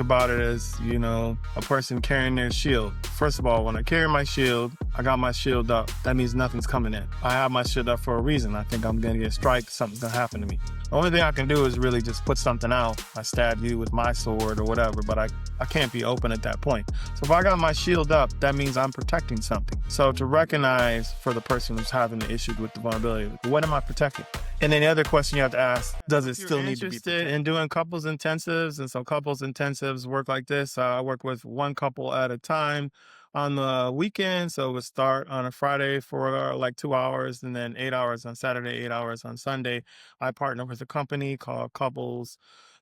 about it as, a person carrying their shield. First of all, when I carry my shield, I got my shield up. That means nothing's coming in. I have my shield up for a reason. I think I'm going to get striked. Something's going to happen to me. The only thing I can do is really just put something out. I stab you with my sword or whatever, but I can't be open at that point. So if I got my shield up, that means I'm protecting something. So to recognize for the person who's having the issue with the vulnerability, what am I protecting? And then the other question you have to ask, does it still need to be interested in doing couples intensives? And so couples intensives work like this. I work with one couple at a time on the weekend. So we'll start on a Friday for like 2 hours and then 8 hours on Saturday, 8 hours on Sunday. I partner with a company called Couples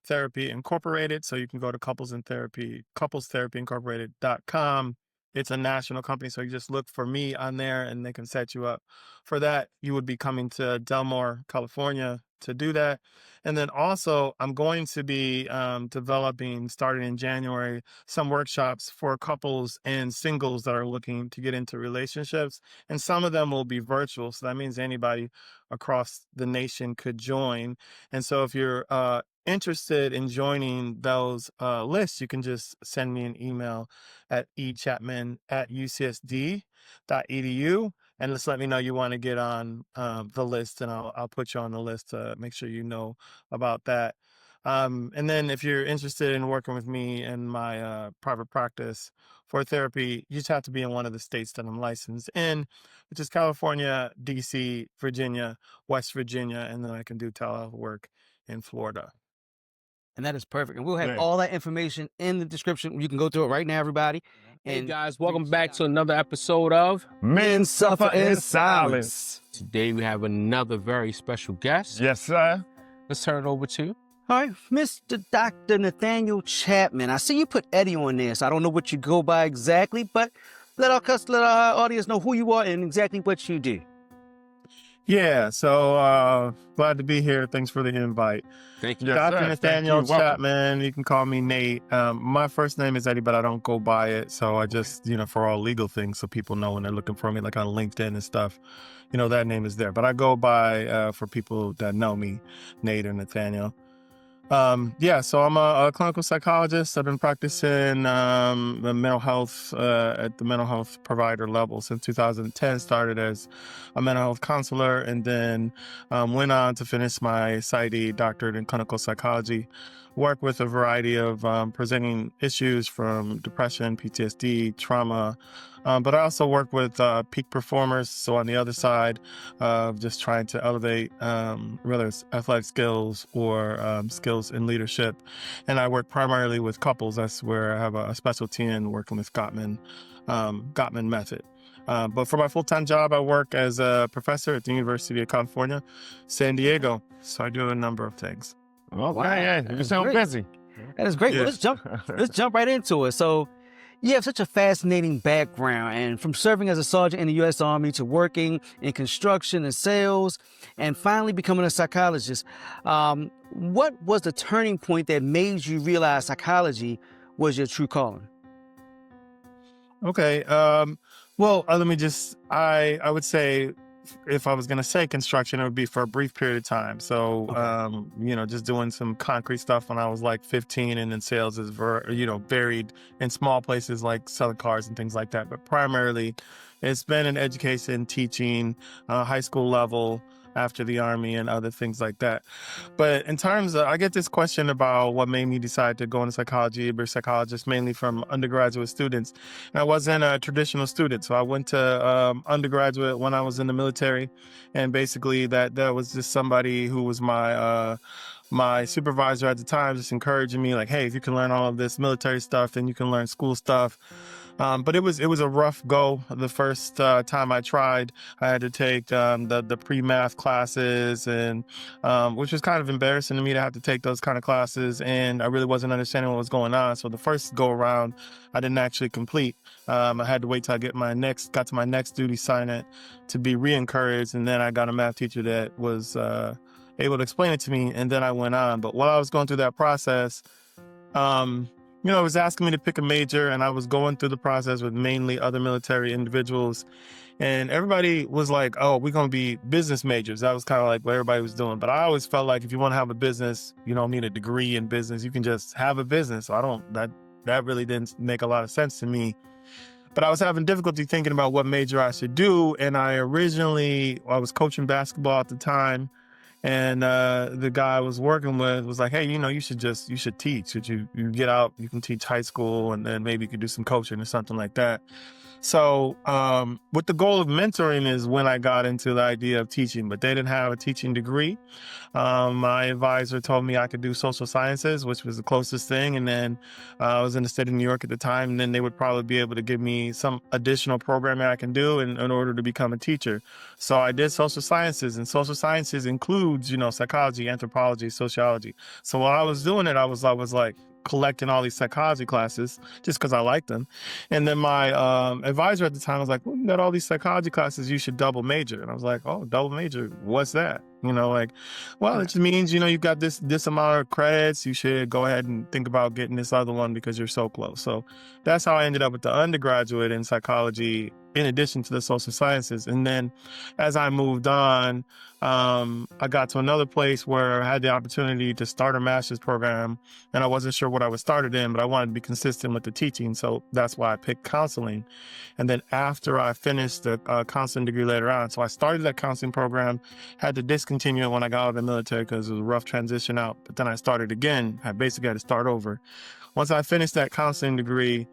Therapy Incorporated. So you can go to couplestherapyincorporated.com. It's a national company, so you just look for me on there and they can set you up. For that, you would be coming to Delmore, California to do that. And then also, I'm going to be developing, starting in January, some workshops for couples and singles that are looking to get into relationships. And some of them will be virtual, so that means anybody across the nation could join. And so if you're interested in joining those lists, you can just send me an email at echapman@ucsd.edu and just let me know you want to get on the list, and I'll put you on the list to make sure you know about that. And then if you're interested in working with me in my private practice for therapy, you just have to be in one of the states that I'm licensed in, which is California, DC, Virginia, West Virginia, and then I can do telehealth work in Florida. And that is perfect. And we'll have all that information in the description. You can go through it right now, everybody. Hey guys, welcome back to another episode of Men Suffer in Silence. Today we have another very special guest. Yes, sir. Let's turn it over to Hi, Mr. Dr. Nathaniel Chapman. I see you put Eddie on there, so I don't know what you go by exactly, but let our audience know who you are and exactly what you do. Yeah, so glad to be here. Thanks for the invite. Thank you. Yes, Dr. sir. Nathaniel Thank you. Welcome. Chapman. You can call me Nate. My first name is Eddie, but I don't go by it. So I just, for all legal things, so people know when they're looking for me, like on LinkedIn and stuff, that name is there. But I go by, for people that know me, Nate or Nathaniel. So I'm a clinical psychologist. I've been practicing the mental health at the mental health provider level since 2010. Started as a mental health counselor and then went on to finish my PhD doctorate in clinical psychology. Work with a variety of presenting issues from depression, PTSD, trauma, but I also work with peak performers. So on the other side of just trying to elevate, whether it's athletic skills or skills in leadership. And I work primarily with couples. That's where I have a specialty in working with Gottman method. But for my full-time job, I work as a professor at the University of California, San Diego. So I do a number of things. Okay, yeah, you sound busy. That is great. Yeah. Well, let's jump right into it. So you have such a fascinating background, and from serving as a sergeant in the U.S. Army to working in construction and sales and finally becoming a psychologist. What was the turning point that made you realize psychology was your true calling? Okay. Let me I would say if I was going to say construction, it would be for a brief period of time. So, just doing some concrete stuff when I was like 15, and then sales is, varied in small places like selling cars and things like that. But primarily it's been in education, teaching, high school level, after the Army and other things like that. But in terms of, I get this question about what made me decide to go into psychology, be a psychologist, mainly from undergraduate students. And I wasn't a traditional student. So I went to undergraduate when I was in the military. And basically that was just somebody who was my supervisor at the time, just encouraging me like, hey, if you can learn all of this military stuff, then you can learn school stuff. But it was a rough go. The first time I tried, I had to take the pre-math classes, and which was kind of embarrassing to me to have to take those kind of classes. And I really wasn't understanding what was going on. So the first go around, I didn't actually complete. I had to wait till I got to my next duty assignment to be re-encouraged. And then I got a math teacher that was able to explain it to me. And then I went on. But while I was going through that process, it was asking me to pick a major, and I was going through the process with mainly other military individuals. And everybody was like, oh, we're going to be business majors. That was kind of like what everybody was doing. But I always felt like if you want to have a business, you don't need a degree in business. You can just have a business. So that really didn't make a lot of sense to me. But I was having difficulty thinking about what major I should do. And I was coaching basketball at the time. And the guy I was working with was like, hey, you should teach. You get out, you can teach high school, and then maybe you could do some coaching or something like that. So with the goal of mentoring is when I got into the idea of teaching, but they didn't have a teaching degree. My advisor told me I could do social sciences, which was the closest thing. And then I was in the state of New York at the time, and then they would probably be able to give me some additional programming I can do in order to become a teacher. So I did social sciences, and social sciences includes, psychology, anthropology, sociology. So while I was doing it, I was like collecting all these psychology classes just because I liked them. And then my advisor at the time was like, well, you got all these psychology classes, you should double major. And I was like, oh, double major, what's that? It just means, you've got this amount of credits. You should go ahead and think about getting this other one because you're so close. So that's how I ended up with the undergraduate in psychology in addition to the social sciences. And then as I moved on, I got to another place where I had the opportunity to start a master's program, and I wasn't sure what I would start it in, but I wanted to be consistent with the teaching. So that's why I picked counseling. And then after I finished the counseling degree later on, so I started that counseling program, had to discontinue it when I got out of the military because it was a rough transition out. But then I started again. I basically had to start over. Once I finished that counseling degree,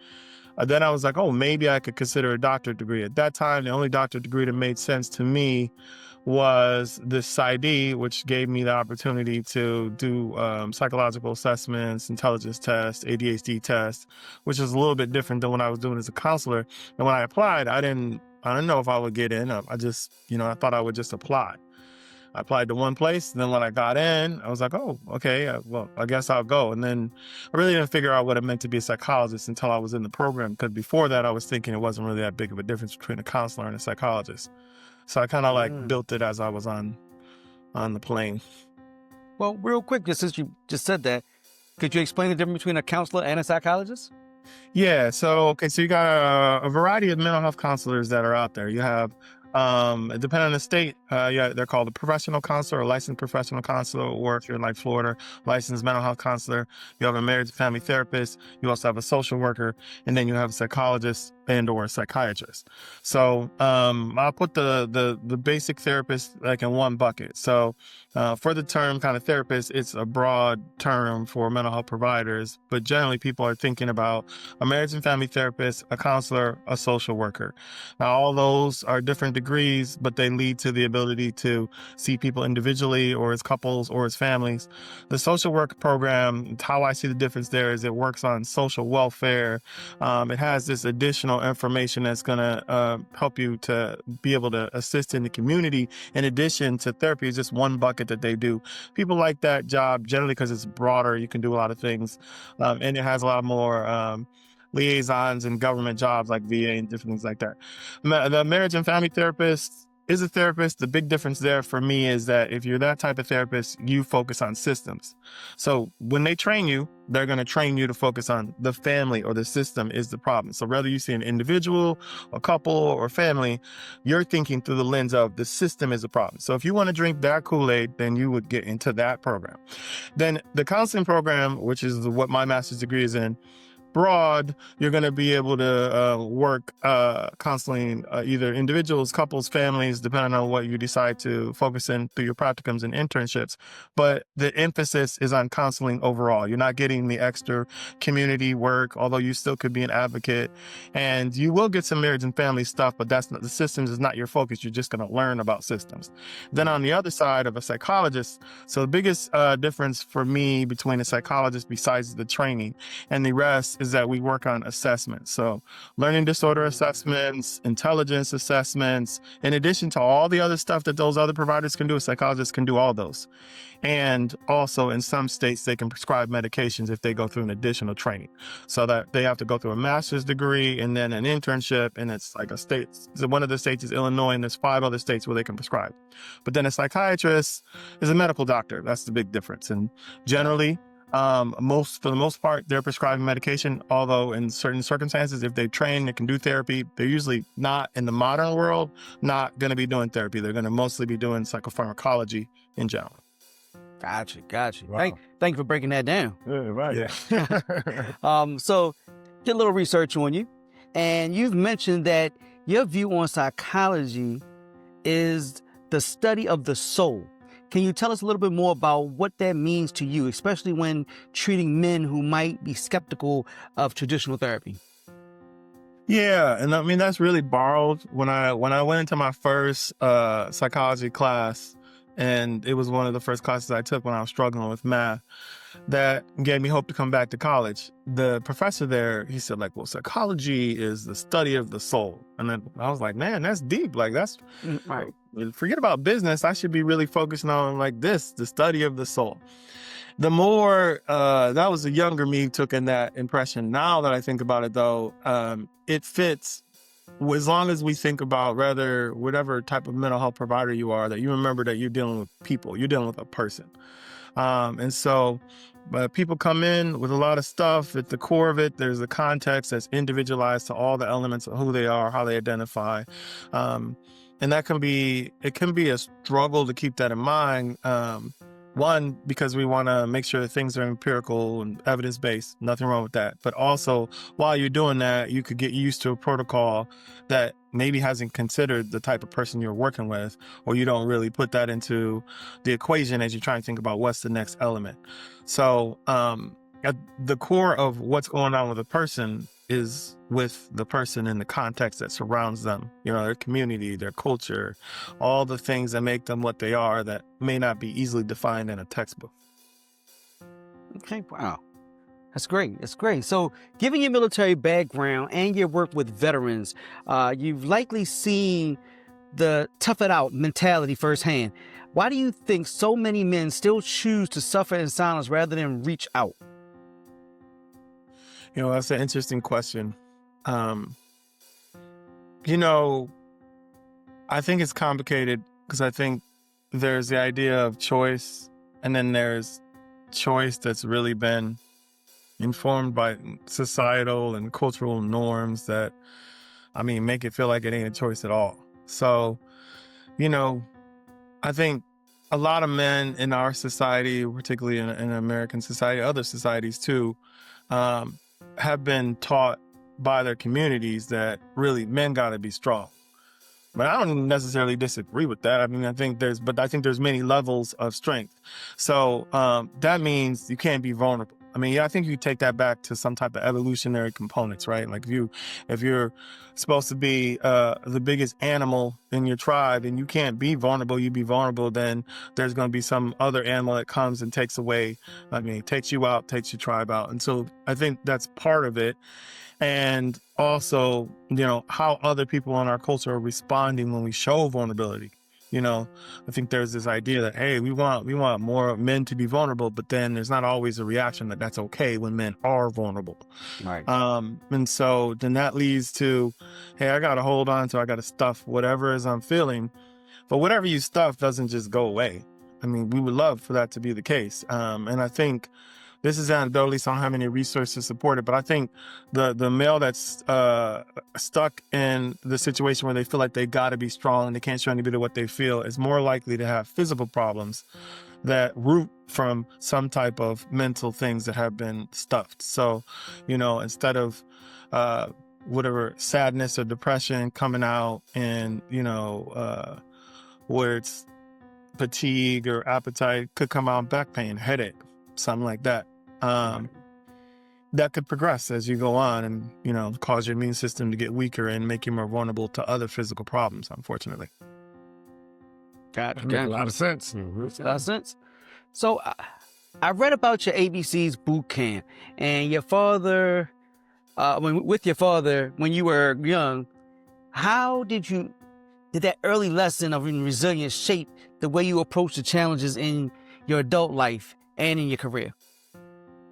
then I was like, oh, maybe I could consider a doctorate degree. At that time, the only doctorate degree that made sense to me was the PsyD, which gave me the opportunity to do psychological assessments, intelligence tests, ADHD tests, which is a little bit different than what I was doing as a counselor. And when I applied, I didn't know if I would get in. I just, I thought I would just apply. I applied to one place, and then when I got in, I was like, oh, okay, well, I guess I'll go. And then I really didn't figure out what it meant to be a psychologist until I was in the program, because before that, I was thinking it wasn't really that big of a difference between a counselor and a psychologist. So I kind of built it as I was on the plane. Well, real quick, just since you just said that, could you explain the difference between a counselor and a psychologist? Yeah, so you got a variety of mental health counselors that are out there. You have, depending on the state, they're called a professional counselor or licensed professional counselor, or if you're in like Florida, licensed mental health counselor. You have a marriage and family therapist. You also have a social worker, and then you have a psychologist and or a psychiatrist. So I'll put the basic therapist like in one bucket. So for the term kind of therapist, it's a broad term for mental health providers, but generally people are thinking about a marriage and family therapist, a counselor, a social worker. Now all those are different degrees, but they lead to the ability to see people individually or as couples or as families. The social work program, how I see the difference there is it works on social welfare. It has this additional information that's going to help you to be able to assist in the community. In addition to therapy, is just one bucket that they do. People like that job generally because it's broader. You can do a lot of things, and it has a lot more liaisons and government jobs like VA and different things like that. The marriage and family therapist is a therapist. The big difference there for me is that if you're that type of therapist, you focus on systems. So when they train you, they're going to train you to focus on the family or the system is the problem. So whether you see an individual, a couple, or family, you're thinking through the lens of the system is the problem. So if you want to drink that Kool-Aid, then you would get into that program. Then the counseling program, which is what my master's degree is in, broad, you're going to be able to work counseling either individuals, couples, families, depending on what you decide to focus in through your practicums and internships. But the emphasis is on counseling overall. You're not getting the extra community work, although you still could be an advocate. And you will get some marriage and family stuff, but that's not, the systems is not your focus. You're just going to learn about systems. Then on the other side of a psychologist, so the biggest difference for me between a psychologist besides the training and the rest is that we work on assessments. So learning disorder assessments, intelligence assessments, in addition to all the other stuff that those other providers can do, a psychologist can do all those. And also in some states, they can prescribe medications if they go through an additional training. So that they have to go through a master's degree and then an internship. And it's like a state, so one of the states is Illinois, and there's 5 other states where they can prescribe. But then a psychiatrist is a medical doctor. That's the big difference. And generally, For the most part, they're prescribing medication, although in certain circumstances, if they train, they can do therapy. They're usually not, in the modern world, not going to be doing therapy. They're going to mostly be doing psychopharmacology in general. Gotcha. Wow. Thank you for breaking that down. Yeah, right. Yeah. So, did a little research on you, and you've mentioned that your view on psychology is the study of the soul. Can you tell us a little bit more about what that means to you, especially when treating men who might be skeptical of traditional therapy? Yeah, and I mean that's really borrowed. When I went into my first psychology class, and it was one of the first classes I took when I was struggling with math, that gave me hope to come back to college. The professor there, he said, like, well, psychology is the study of the soul. And then I was like, man, that's deep. Like, that's Right. Forget about business. I should be really focusing on like this, the study of the soul. The more, that was the younger me took in that impression. Now that I think about it though, it fits as long as we think about whatever type of mental health provider you are, that you remember that you're dealing with people, you're dealing with a person. And so people come in with a lot of stuff. At the core of it, there's a context that's individualized to all the elements of who they are, how they identify. And it can be a struggle to keep that in mind. One, because we want to make sure that things are empirical and evidence-based, nothing wrong with that. But also, while you're doing that, you could get used to a protocol that maybe hasn't considered the type of person you're working with, or you don't really put that into the equation as you're trying to think about what's the next element. So at the core of what's going on with a person is with the person in the context that surrounds them, their community, their culture, all the things that make them what they are that may not be easily defined in a textbook. Okay, wow. That's great. So, given your military background and your work with veterans, you've likely seen the tough it out mentality firsthand. Why do you think so many men still choose to suffer in silence rather than reach out? That's an interesting question. I think it's complicated because I think there's the idea of choice, and then there's choice that's really been informed by societal and cultural norms that, make it feel like it ain't a choice at all. So, I think a lot of men in our society, particularly in American society, other societies too, have been taught by their communities that really men got to be strong. But I don't necessarily disagree with that. I think there's many levels of strength. So that means you can't be vulnerable. I think you take that back to some type of evolutionary components, right? Like if you're supposed to be the biggest animal in your tribe and you can't be vulnerable, you be vulnerable, then there's going to be some other animal that comes and takes you out, takes your tribe out. And so I think that's part of it. And also, how other people in our culture are responding when we show vulnerability. I think there's this idea that, hey, we want more men to be vulnerable, but then there's not always a reaction that that's okay when men are vulnerable. Right. And so then that leads to, hey, I got to hold on to, I got to stuff whatever it is I'm feeling. But whatever you stuff doesn't just go away. We would love for that to be the case. And I think this is anecdotally, so I don't have any research to support it, but I think the male that's stuck in the situation where they feel like they got to be strong and they can't show anybody what they feel is more likely to have physical problems that root from some type of mental things that have been stuffed. So, instead of whatever sadness or depression coming out and, where it's fatigue or appetite, could come out in back pain, headache, something like that. That could progress as you go on and, cause your immune system to get weaker and make you more vulnerable to other physical problems, unfortunately. Gotcha. That makes a lot of sense. A lot of sense. So I read about your ABC's boot camp and your father, with your father when you were young. How did that early lesson of resilience shape the way you approach the challenges in your adult life and in your career?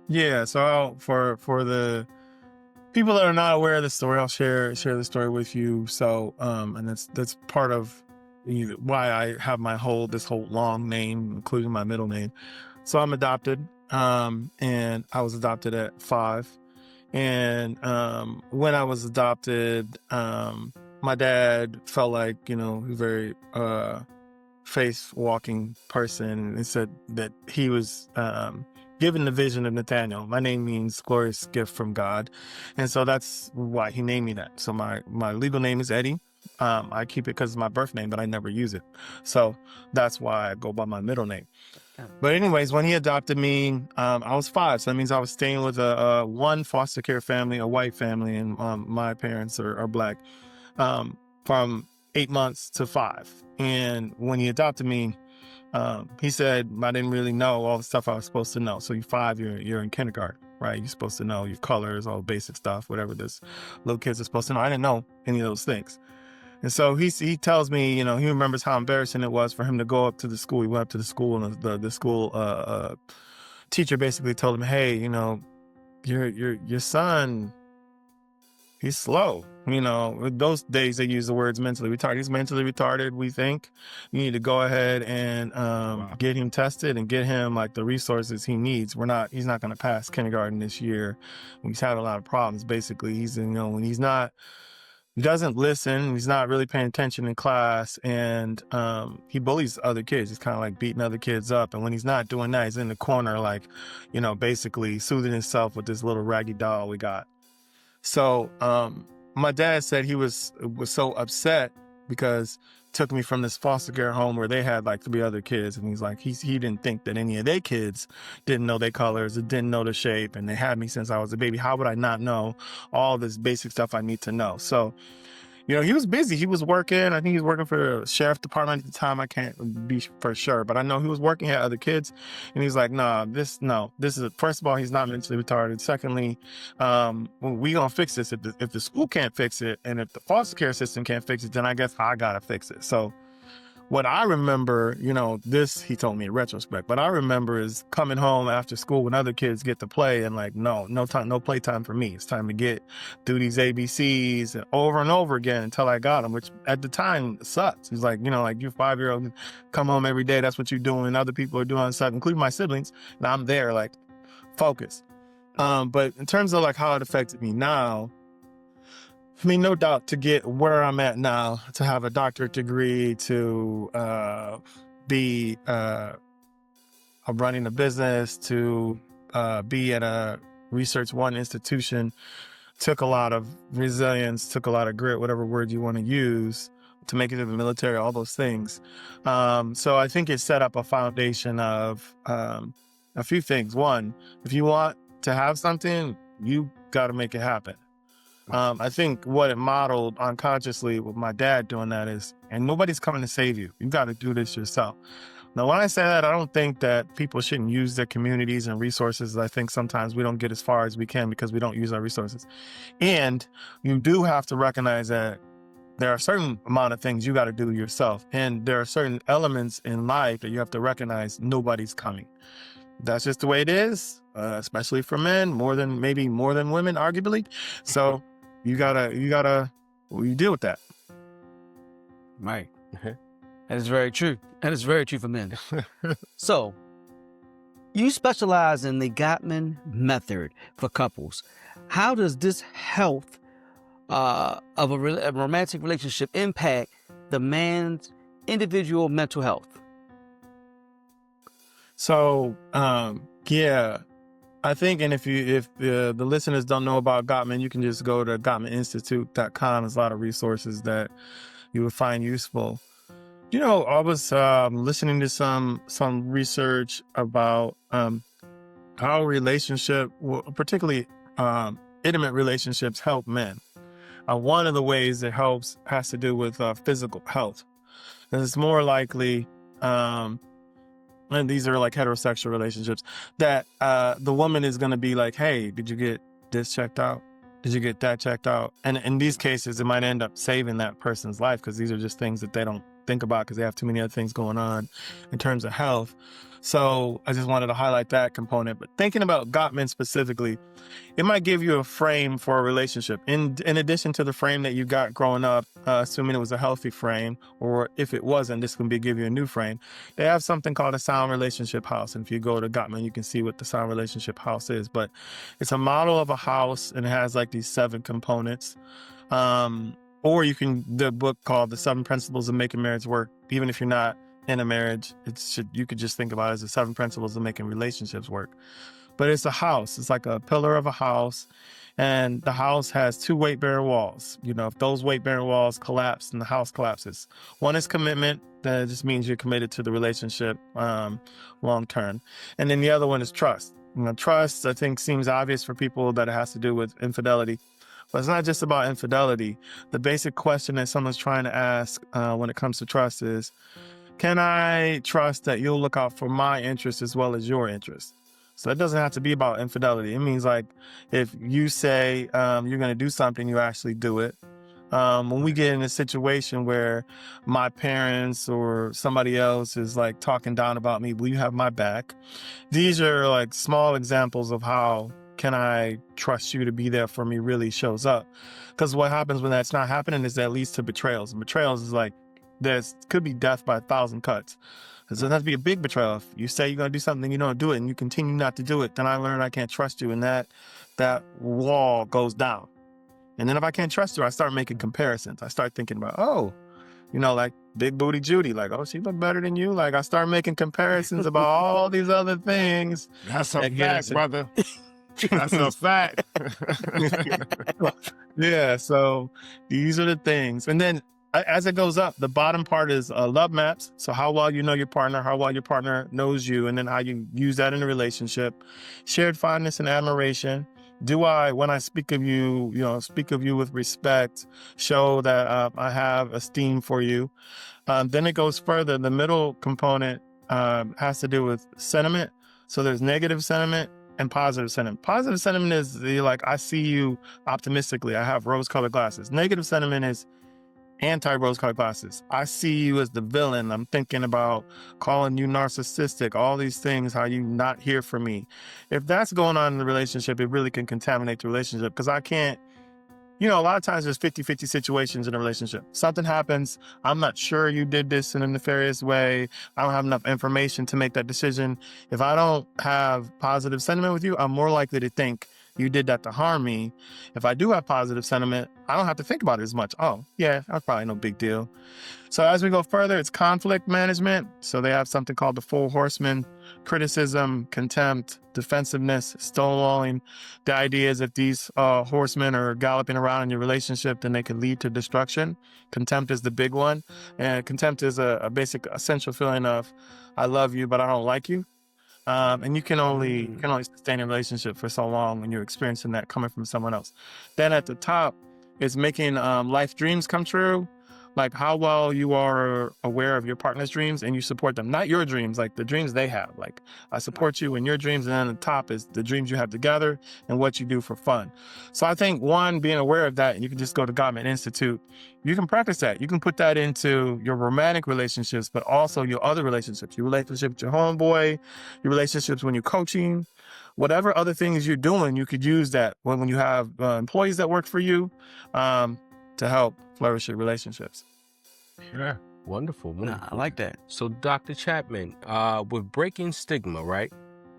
Yeah, so for the people that are not aware of the story, I'll share the story with you. So, and that's part of why I have this whole long name, including my middle name. So I'm adopted. and I was adopted at 5. And when I was adopted, my dad felt like, a very faith-walking person, and said that he was given the vision of Nathaniel. My name means glorious gift from God. And so that's why he named me that. So my legal name is Eddie. I keep it because it's my birth name, but I never use it. So that's why I go by my middle name. But anyways, when he adopted me, I was 5. So that means I was staying with one foster care family, a white family, and my parents are black, from 8 months to 5. And when he adopted me, he said, I didn't really know all the stuff I was supposed to know. So you're 5, you're in kindergarten, right? You're supposed to know your colors, all the basic stuff, whatever this little kids are supposed to know. I didn't know any of those things. And so he tells me, he remembers how embarrassing it was for him to go up to the school. He went up to the school, and the school teacher basically told him, hey, your son, he's slow. Those days they use the words mentally retarded. He's mentally retarded, we think. You need to go ahead and get him tested and get him like the resources he needs. He's not going to pass kindergarten this year. He's had a lot of problems. Basically, when he doesn't listen, he's not really paying attention in class, and he bullies other kids. He's kind of like beating other kids up. And when he's not doing that, he's in the corner, like, basically soothing himself with this little raggy doll we got. So my dad said he was so upset because took me from this foster care home where they had like 3 other kids, and he's like, he didn't think that any of their kids didn't know their colors or didn't know the shape, and they had me since I was a baby. How would I not know all this basic stuff I need to know? So he was busy. He was working. I think he was working for the sheriff department at the time. I can't be for sure, but I know he was working at other kids. And he's like, this is, first of all, he's not mentally retarded. Secondly, we gonna fix this. If the school can't fix it, and if the foster care system can't fix it, then I guess I gotta fix it. So what I remember, this he told me in retrospect, but I remember is coming home after school when other kids get to play, and like, no time, no playtime for me. It's time to do these ABCs and over again until I got them, which at the time sucks. He's like, like you're 5-year-old, come home every day. That's what you're doing. Other people are doing stuff, including my siblings. And I'm there like focused. But in terms of like how it affected me now, I mean, no doubt to get where I'm at now, to have a doctorate degree, to be running a business, to be at a Research One institution, took a lot of resilience, took a lot of grit, whatever word you want to use, to make it to the military, all those things. So I think it set up a foundation of a few things. One, if you want to have something, you got to make it happen. I think what it modeled unconsciously with my dad doing that is, and nobody's coming to save you. You got to do this yourself. Now, when I say that, I don't think that people shouldn't use their communities and resources. I think sometimes we don't get as far as we can because we don't use our resources. And you do have to recognize that there are a certain amount of things you got to do yourself. And there are certain elements in life that you have to recognize nobody's coming. That's just the way it is, especially for men, maybe more than women, arguably. So you deal with that. Right. That is very true. That is very true for men. So you specialize in the Gottman method for couples. How does this health of a romantic relationship impact the man's individual mental health? So, I think, and if the listeners don't know about Gottman, you can just go to gottmaninstitute.com. There's a lot of resources that you would find useful. I was listening to some research about how relationship, particularly intimate relationships, help men. One of the ways it helps has to do with physical health. And it's more likely, and these are like heterosexual relationships, that the woman is going to be like, hey, did you get this checked out? Did you get that checked out? And in these cases, it might end up saving that person's life because these are just things that they don't think about because they have too many other things going on in terms of health. So I just wanted to highlight that component. But thinking about Gottman specifically, it might give you a frame for a relationship. In addition to the frame that you got growing up, assuming it was a healthy frame, or if it wasn't, this can give you a new frame. They have something called a sound relationship house. And if you go to Gottman, you can see what the sound relationship house is. But it's a model of a house, and it has like these 7 components. Or you can, the book called The 7 Principles of Making Marriage Work, even if you're not in a marriage, you could just think about it as the 7 principles of making relationships work. But it's a house. It's like a pillar of a house. And the house has 2 weight-bearing walls. You know, if those weight-bearing walls collapse, then the house collapses. One is commitment. That just means you're committed to the relationship long term. And then the other one is trust. You know, trust, I think, seems obvious for people that it has to do with infidelity. But it's not just about infidelity. The basic question that someone's trying to ask when it comes to trust is, can I trust that you'll look out for my interests as well as your interests? So it doesn't have to be about infidelity. It means like if you say you're going to do something, you actually do it. When we get in a situation where my parents or somebody else is like talking down about me, will you have my back? These are like small examples of how can I trust you to be there for me really shows up. Because what happens when that's not happening is that leads to betrayals. And betrayals is like, could be death by 1,000 cuts. It doesn't have to be a big betrayal. If you say you're going to do something, you don't do it, and you continue not to do it, then I learn I can't trust you, and that wall goes down. And then if I can't trust you, I start making comparisons. I start thinking about, like Big Booty Judy, like, she look better than you. Like I start making comparisons about all these other things. That's a fact, brother. That's a fact. Yeah, so these are the things. And then as it goes up, the bottom part is love maps. So how well you know your partner, how well your partner knows you, and then how you use that in a relationship. Shared fondness and admiration. Do I, when I speak of you, speak of you with respect, show that I have esteem for you. Then it goes further. The middle component has to do with sentiment. So there's negative sentiment and positive sentiment. Positive sentiment is like, I see you optimistically. I have rose-colored glasses. Negative sentiment is anti-rose-colored glasses. I see you as the villain. I'm thinking about calling you narcissistic, all these things, how you not here for me. If that's going on in the relationship, it really can contaminate the relationship because I can't, a lot of times there's 50-50 situations in a relationship. Something happens. I'm not sure you did this in a nefarious way. I don't have enough information to make that decision. If I don't have positive sentiment with you, I'm more likely to think you did that to harm me. If I do have positive sentiment, I don't have to think about it as much. Oh, yeah, that's probably no big deal. So as we go further, it's conflict management. So they have something called the 4 Horsemen: criticism, contempt, defensiveness, stonewalling. The idea is if these horsemen are galloping around in your relationship, then they could lead to destruction. Contempt is the big one. And contempt is a basic essential feeling of, I love you, but I don't like you. And you can only sustain a relationship for so long when you're experiencing that coming from someone else. Then at the top is making life dreams come true. Like how well you are aware of your partner's dreams and you support them, not your dreams, like the dreams they have. Like I support you in your dreams, and then at the top is the dreams you have together and what you do for fun. So I think one, being aware of that, and you can just go to Gottman Institute, you can practice that. You can put that into your romantic relationships, but also your other relationships, your relationship with your homeboy, your relationships when you're coaching, whatever other things you're doing, you could use that when you have employees that work for you to help flourish your relationships. Yeah. Wonderful. I like that. So Dr. Chapman, with breaking stigma, right?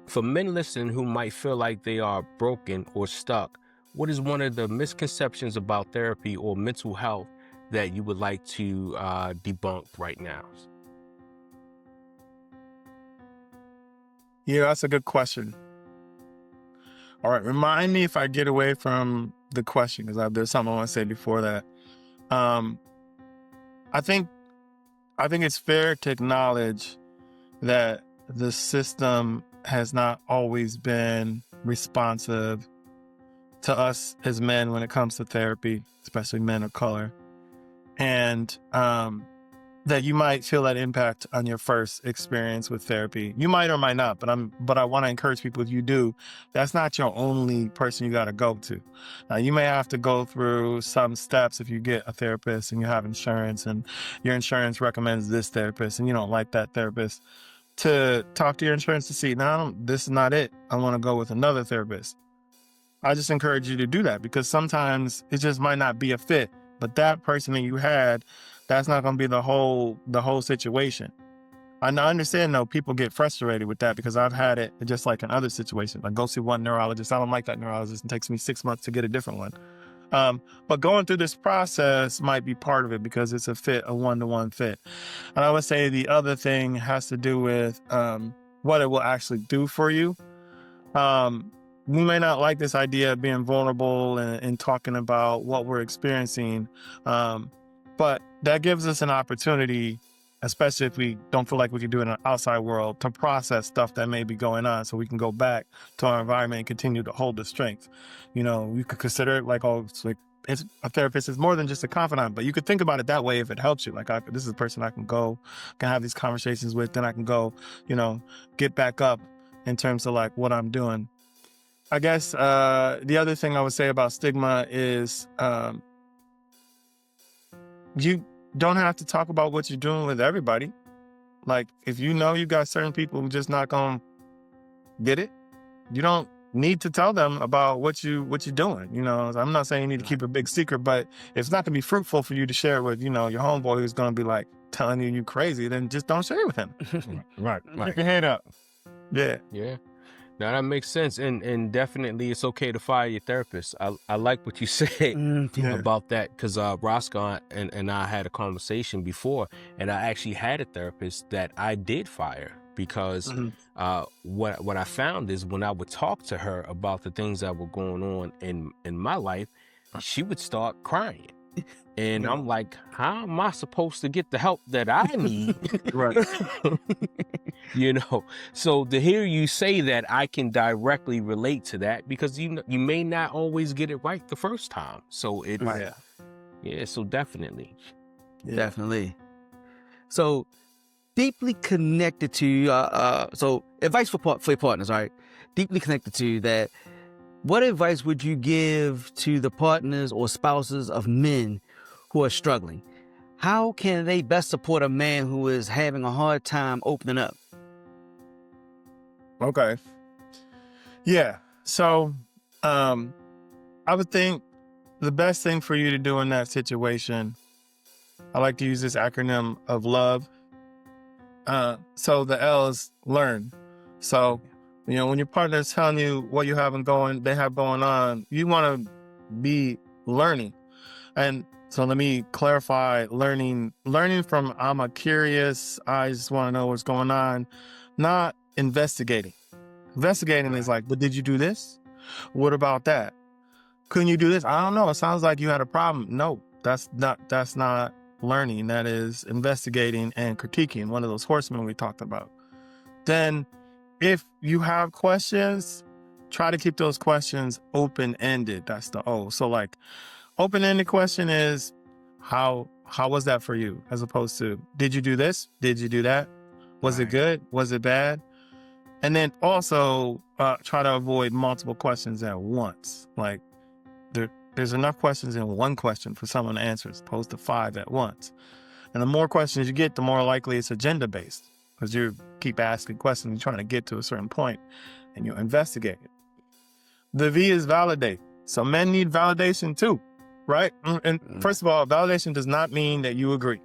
For men listening who might feel like they are broken or stuck, what is one of the misconceptions about therapy or mental health that you would like to debunk right now? Yeah, that's a good question. All right, remind me if I get away from the question, because there's something I want to say before that. I think it's fair to acknowledge that the system has not always been responsive to us as men when it comes to therapy, especially men of color. And that you might feel that impact on your first experience with therapy. You might or might not, but I want to encourage people, if you do, that's not your only person you got to go to. You may have to go through some steps if you get a therapist and you have insurance and your insurance recommends this therapist and you don't like that therapist, to talk to your insurance to see, no, this is not it. I want to go with another therapist. I just encourage you to do that, because sometimes it just might not be a fit, but that person that you had, that's not going to be the whole situation. I understand, though, people get frustrated with that, because I've had it just like in other situations. I go see one neurologist, I don't like that neurologist, and it takes me 6 months to get a different one. But going through this process might be part of it, because it's a one-to-one fit. And I would say the other thing has to do with what it will actually do for you. We may not like this idea of being vulnerable and talking about what we're experiencing, but that gives us an opportunity, especially if we don't feel like we can do it in an outside world, to process stuff that may be going on, so we can go back to our environment and continue to hold the strength. You know, you could consider it like, it's a therapist is more than just a confidant, but you could think about it that way if it helps you. Like, this is a person I can go, can have these conversations with, then I can go, get back up in terms of like what I'm doing. I guess the other thing I would say about stigma is you don't have to talk about what you're doing with everybody. Like, if you know you got certain people who just not gonna get it, you don't need to tell them about what you're doing. I'm not saying you need to keep a big secret, but if it's not gonna be fruitful for you to share with, your homeboy who's gonna be like telling you crazy, then just don't share it with him. Right. Keep your head up. Yeah. Yeah. Now that makes sense, and definitely it's okay to fire your therapist. I like what you said about that, because Roscoe and I had a conversation before, and I actually had a therapist that I did fire, because what I found is, when I would talk to her about the things that were going on in my life, she would start crying. And I'm like, how am I supposed to get the help that I need? Right. So to hear you say that, I can directly relate to that, because you may not always get it right the first time. So so definitely. Yeah. Definitely. So deeply connected to, so advice for your partners, right? Deeply connected to that. What advice would you give to the partners or spouses of men who are struggling? How can they best support a man who is having a hard time opening up? Okay. Yeah. So, I would think the best thing for you to do in that situation, I like to use this acronym of L.O.V.E. So the L is learn. So, when your partner is telling you what they have going on, you want to be learning. And so let me clarify, learning from, I'm a curious, I just want to know what's going on, not investigating. Investigating is like, but did you do this? What about that? Couldn't you do this? I don't know. It sounds like you had a problem. No, that's not learning. That is investigating and critiquing, one of those horsemen we talked about. Then if you have questions, try to keep those questions open-ended. That's the O. So like, open-ended question is, how was that for you? As opposed to, did you do this? Did you do that? Was it good? Was it bad? And then also try to avoid multiple questions at once. Like, there's enough questions in one question for someone to answer, as opposed to 5 at once. And the more questions you get, the more likely it's agenda-based, because you keep asking questions, you're trying to get to a certain point, and you investigate it. The V is validate. So men need validation too, right? And first of all, validation does not mean that you agree.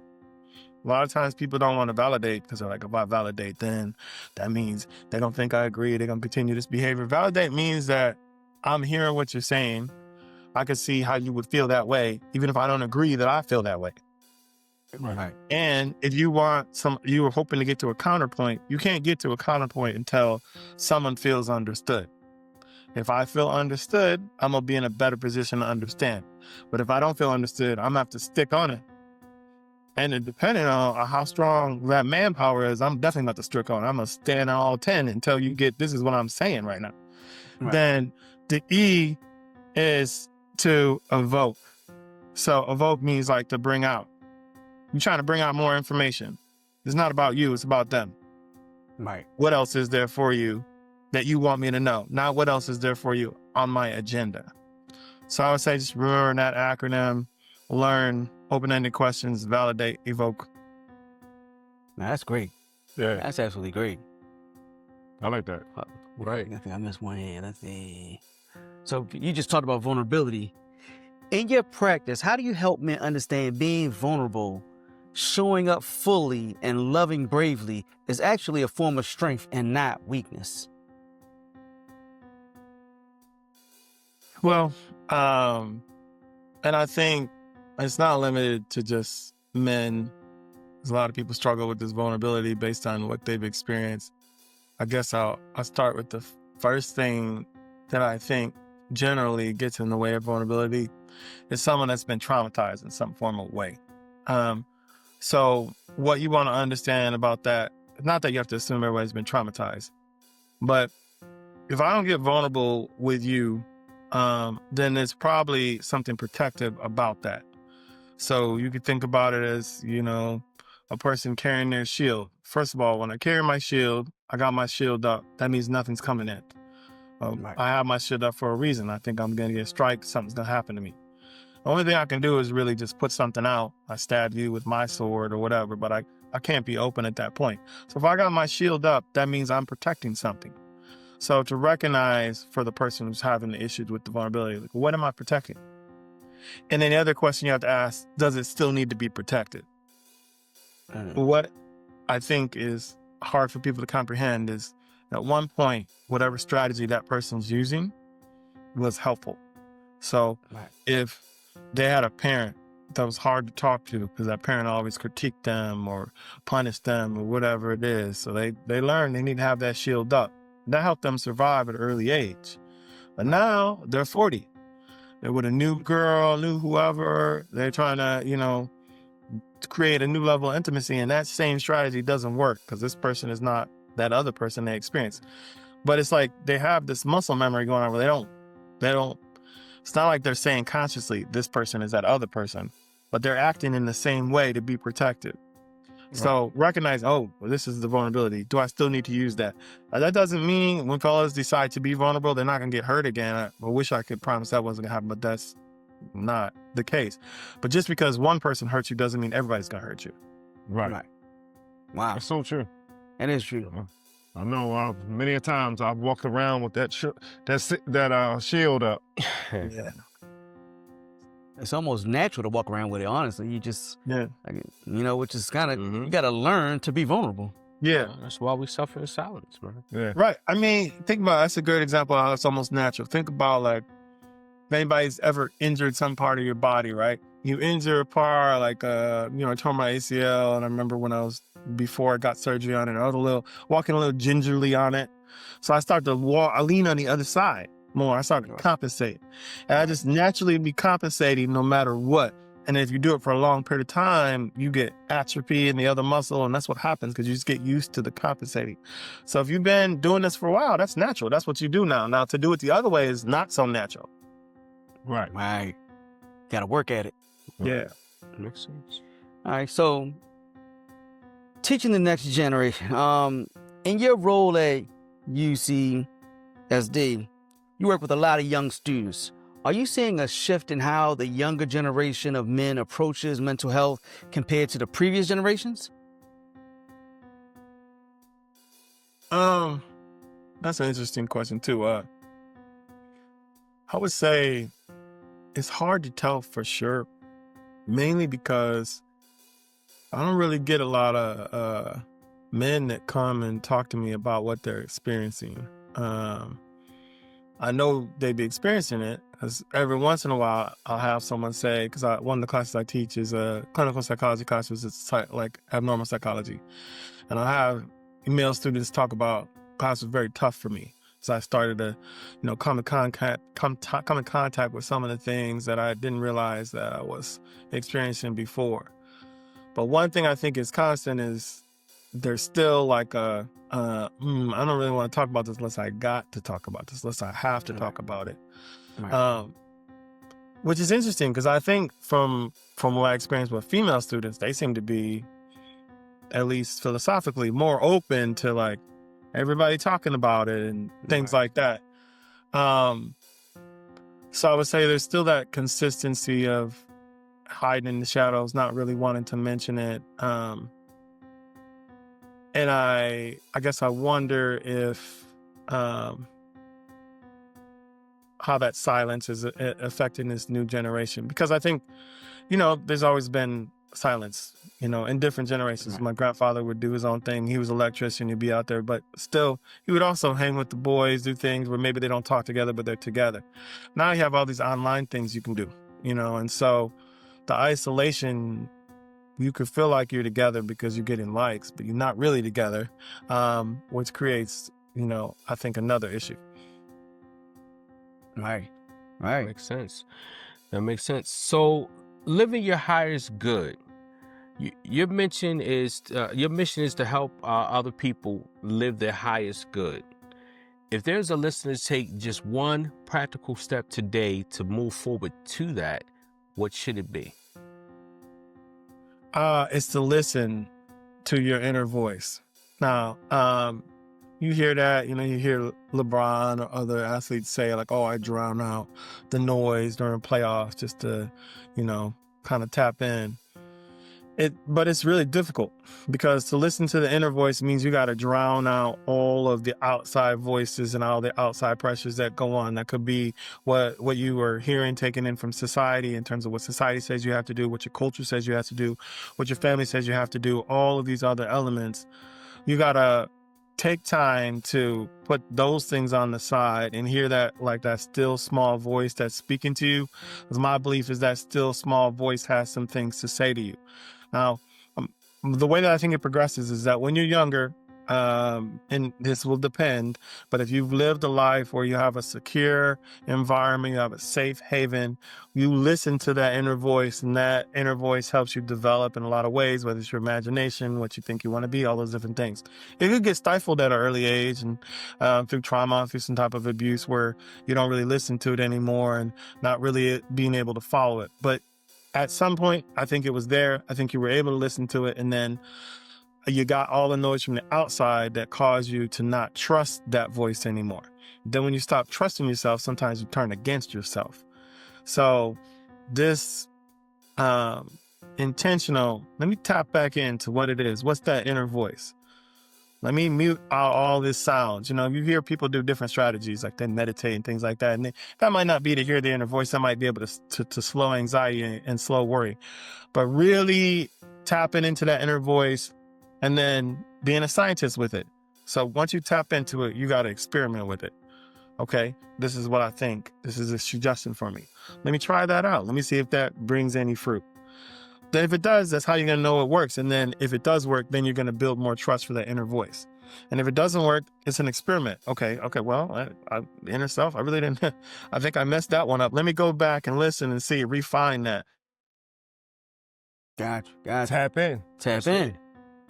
A lot of times people don't want to validate, because they're like, if I validate, then that means they don't think I agree. They're going to continue this behavior. Validate means that I'm hearing what you're saying. I can see how you would feel that way, even if I don't agree that I feel that way. Right. And if you were hoping to get to a counterpoint, you can't get to a counterpoint until someone feels understood. If I feel understood, I'm going to be in a better position to understand. But if I don't feel understood, I'm going to have to stick on it. And then depending on how strong that manpower is, I'm definitely not to stick on it. I'm going to stand on all 10 until you get, this is what I'm saying right now. Right. Then the E is to evoke. So evoke means like to bring out. You're trying to bring out more information. It's not about you, it's about them. Right. What else is there for you that you want me to know? Not what else is there for you on my agenda. So I would say just remember that acronym, learn, open-ended questions, validate, evoke. Now, that's great. Yeah, That's absolutely great. I like that. Right. I think I missed one here. Let's see. So you just talked about vulnerability. In your practice, how do you help men understand being vulnerable, showing up fully, and loving bravely is actually a form of strength and not weakness? Well, and I think it's not limited to just men. A lot of people struggle with this vulnerability based on what they've experienced. I guess I'll start with the first thing that I think generally gets in the way of vulnerability is someone that's been traumatized in some form of way. So what you want to understand about that, not that you have to assume everybody's been traumatized, but if I don't get vulnerable with you, then there's probably something protective about that. So you could think about it as, a person carrying their shield. First of all, when I carry my shield, I got my shield up. That means nothing's coming in. Right. I have my shield up for a reason. I think I'm going to get a strike. Something's going to happen to me. The only thing I can do is really just put something out. I stab you with my sword or whatever, but I can't be open at that point. So if I got my shield up, that means I'm protecting something. So to recognize for the person who's having the issues with the vulnerability, like, what am I protecting? And then the other question you have to ask, does it still need to be protected? What I think is hard for people to comprehend is at one point, whatever strategy that person's using was helpful. So if they had a parent that was hard to talk to because that parent always critiqued them or punished them or whatever it is, so they learned they need to have that shield up. That helped them survive at an early age. But now they're 40. They're with a new girl, new whoever. They're trying to, create a new level of intimacy, and that same strategy doesn't work because this person is not that other person they experienced. But it's like they have this muscle memory going on where they don't, it's not like they're saying consciously, this person is that other person, but they're acting in the same way to be protected. Right. So recognize, this is the vulnerability. Do I still need to use that? That doesn't mean when fellas decide to be vulnerable, they're not going to get hurt again. I wish I could promise that wasn't going to happen, but that's not the case. But just because one person hurts you doesn't mean everybody's going to hurt you. Right. Wow. That's so true. That is true. I know many a times I've walked around with that shield up. Yeah. It's almost natural to walk around with it, honestly. You just, which is kind of, you got to learn to be vulnerable. Yeah. That's why we suffer in silence, man. Yeah. Right. I mean, think about it. That's a great example of how it's almost natural. Think about if anybody's ever injured some part of your body, right? You injure a part, I tore my ACL, and I remember before I got surgery on it, I was walking a little gingerly on it. So I started to I lean on the other side more. I started to compensate. And I just naturally be compensating no matter what. And if you do it for a long period of time, you get atrophy in the other muscle, and that's what happens because you just get used to the compensating. So if you've been doing this for a while, that's natural. That's what you do now. Now, to do it the other way is not so natural. Right. Got to work at it. Yeah. Makes sense. All right. So, teaching the next generation. In your role at UCSD, you work with a lot of young students. Are you seeing a shift in how the younger generation of men approaches mental health compared to the previous generations? That's an interesting question too. I would say it's hard to tell for sure, mainly because I don't really get a lot of men that come and talk to me about what they're experiencing. I know they be experiencing it because every once in a while I'll have someone say, because one of the classes I teach is a clinical psychology class, which is like abnormal psychology. And I have male students talk about class was very tough for me. So I started to, come in contact with some of the things that I didn't realize that I was experiencing before. But one thing I think is constant is there's still I don't really want to talk about this unless I got to talk about this, unless I have to talk about it. Right. Which is interesting because I think from what I experienced with female students, they seem to be, at least philosophically, more open to like everybody talking about it and things like that. So I would say there's still that consistency of hiding in the shadows, not really wanting to mention it. And I guess I wonder if how that silence is affecting this new generation, because I think, there's always been silence, in different generations. Right. My grandfather would do his own thing. He was an electrician. He'd be out there, but still he would also hang with the boys, do things where maybe they don't talk together, but they're together. Now you have all these online things you can do, and so the isolation, you could feel like you're together because you're getting likes, but you're not really together, which creates, I think another issue. Right. That makes sense. So living your highest good. Your mission is to help other people live their highest good. If there's a listener to take just one practical step today to move forward to that, what should it be? It's to listen to your inner voice. Now, you hear that, you hear LeBron or other athletes say like, oh, I drown out the noise during playoffs just to, kind of tap in. But it's really difficult, because to listen to the inner voice means you got to drown out all of the outside voices and all the outside pressures that go on. That could be what you were hearing, taken in from society in terms of what society says you have to do, what your culture says you have to do, what your family says you have to do, all of these other elements. You got to take time to put those things on the side and hear that, like that still small voice that's speaking to you. Because my belief is that still small voice has some things to say to you. Now, the way that I think it progresses is that when you're younger, and this will depend, but if you've lived a life where you have a secure environment, you have a safe haven, you listen to that inner voice, and that inner voice helps you develop in a lot of ways, whether it's your imagination, what you think you want to be, all those different things. It could get stifled at an early age and through trauma, through some type of abuse where you don't really listen to it anymore and not really being able to follow it. But at some point, I think it was there. I think you were able to listen to it, and then you got all the noise from the outside that caused you to not trust that voice anymore. Then when you stop trusting yourself, sometimes you turn against yourself. So this intentional, let me tap back into what it is. What's that inner voice? Let me mute out all this sounds. You hear people do different strategies, like they meditate and things like that. And that might not be to hear the inner voice. That might be able to slow anxiety and slow worry. But really tapping into that inner voice and then being a scientist with it. So once you tap into it, you got to experiment with it. Okay, this is what I think. This is a suggestion for me. Let me try that out. Let me see if that brings any fruit. Then if it does, that's how you're going to know it works. And then if it does work, then you're going to build more trust for that inner voice. And if it doesn't work, it's an experiment. Okay, well, the inner self, I really didn't, I think I messed that one up. Let me go back and listen and see, refine that. Gotcha. Tap in.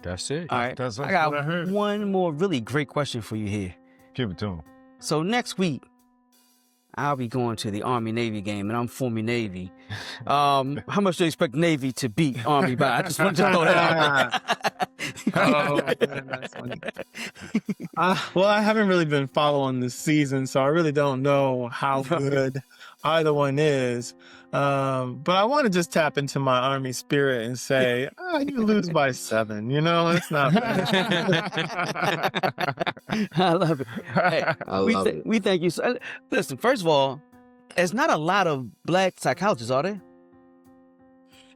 That's it. All right. That's I what got I heard. one more really great question for you here. Give it to him. So next week, I'll be going to the Army-Navy game, and I'm forming Navy. How much do you expect Navy to beat Army by? I just wanted to throw that out there. That's funny. Well, I haven't really been following this season, so I really don't know how good either one is. But I want to just tap into my Army spirit and say, you lose by 7. It's not bad. I love it. Hey, we thank you. So, listen, first of all, there's not a lot of Black psychologists, are there?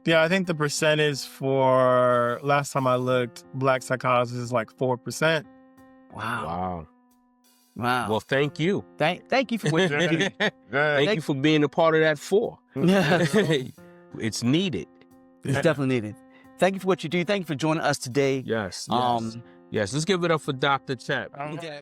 Yeah, I think the percentage for last time I looked, Black psychologists is like 4%. Wow. Well, thank you. Thank you for what you do. Thank you for being a part of that 4. It's needed. It's definitely needed. Thank you for what you do. Thank you for joining us today. Yes. Let's give it up for Dr. Chapman. Yeah.